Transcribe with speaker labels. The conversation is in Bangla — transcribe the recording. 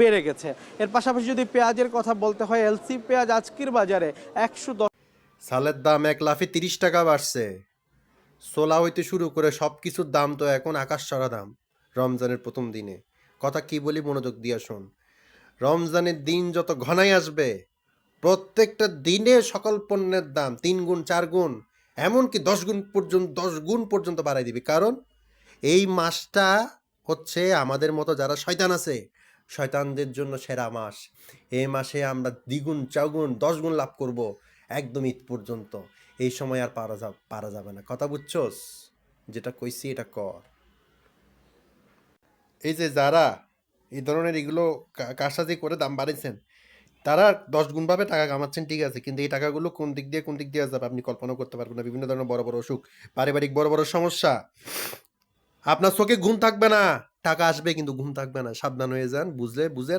Speaker 1: বেড়ে গেছে। এর পাশাপাশি যদি পেঁয়াজের কথা বলতে হয়, এলসি পেঁয়াজ আজকের বাজারে 110।
Speaker 2: চালের দাম এক লাফে 30 টাকা বাড়ছে। ছোলা হইতে শুরু করে সব কিছুর দাম তো এখন আকাশ ছড়া দাম। রমজানের প্রথম দিনে কথা কি বলি, মনোযোগ দিয়া শোন। রমজানের দিন যত ঘনাই আসবে, প্রত্যেকটা দিনে সকল পণ্যের দাম 3 গুণ 4 গুণ, এমনকি 10 গুণ পর্যন্ত বাড়াই দিবি। কারণ এই মাসটা হচ্ছে আমাদের মতো যারা শয়তান আছে, শয়তানদের জন্য সেরা মাস। এই মাসে আমরা দ্বিগুণ 4 গুণ 10 গুণ লাভ করব একদম ঈদ পর্যন্ত। এই সময় আর পারা যাবে না। কথা বুঝছস? যেটা কইছি এটা কর। এই যে যারা এই ধরনের এগুলো কারসাজি করে দাম বাড়াইছেন, তারা 10 গুণ ভাবে টাকা কামাচ্ছেন, ঠিক আছে, কিন্তু এই টাকাগুলো কোন দিক দিয়ে যাবে আপনি কল্পনা করতে পারবেন না। বিভিন্ন ধরনের বড় বড় অসুখ, পারিবারিক বড় বড় সমস্যা, আপনার চোখে ঘুম থাকবে না, টাকা আসবে কিন্তু ঘুম থাকবে না। সাবধান হয়ে যান, বুঝলে বুঝে